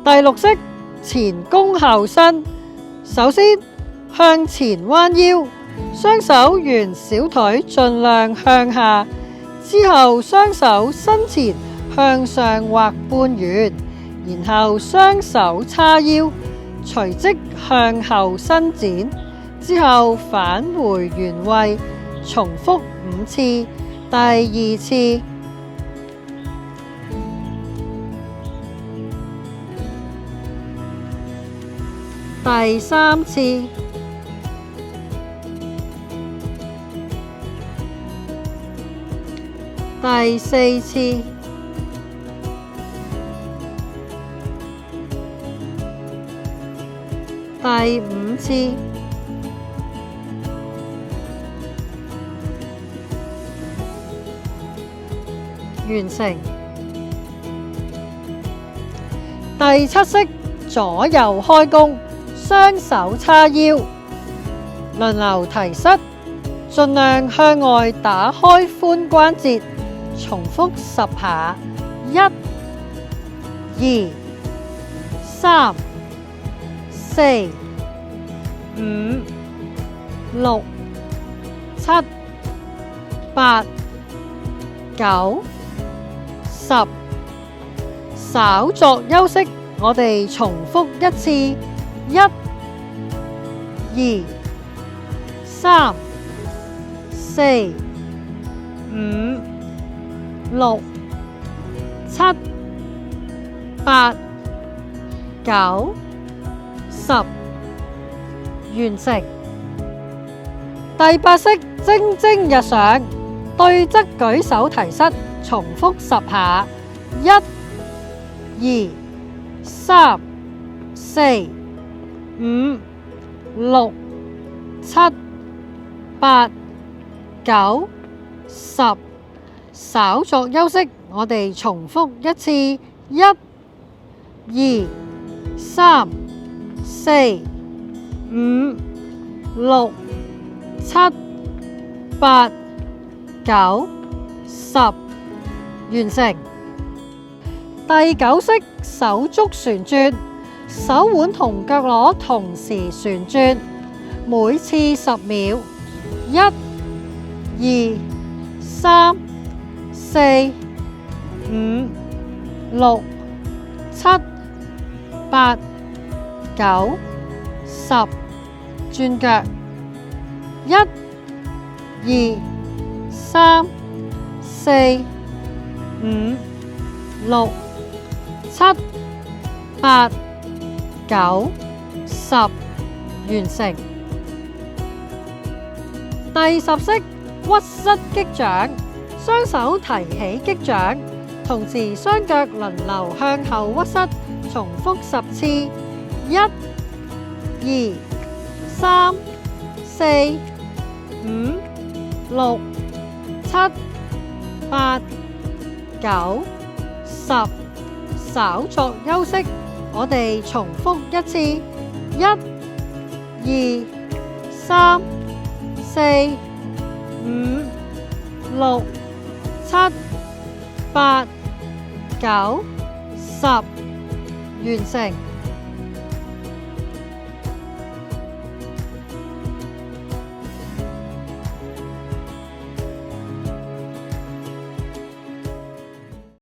第6式前弓後伸。首先向前彎腰，雙手沿小腿盡量向下，之後雙手身前向上畫半圓，然後雙手叉腰，隨即向後伸展，之後返回原位，重複5次。第2次，第3次，第4次，第5次，完成。第7式左右開弓，雙手叉腰，輪流提膝，盡量向外打開髖關節，重複10下。1、2、3、4、5、6、7、8、9、10。稍作休息，我哋重複1次。1、2、3、4、5、6、7、8、9、10。完成。第8式蒸蒸日上，對側舉手提膝，重複10下。1、2、3、4、5、6、7、8、9、10。稍作休息，我哋重複1次。1、2、3、4、5、6、7、8、9、10。完成。第9式手足旋轉，手腕同腳踝同時旋轉，每次10秒。1、2、3、4、5、6、7、8、9、10。轉腳。1、2、3、4、5、6、7、8、9、10。完成。第10式屈膝擊掌，雙手提起擊掌，同時雙腳輪流向後屈膝，重複10次。1、2、3、4、5、6、7、8、9、10。稍作休息，我哋重複1次。1、2、3、4、5、6、7、8、9、10。完成。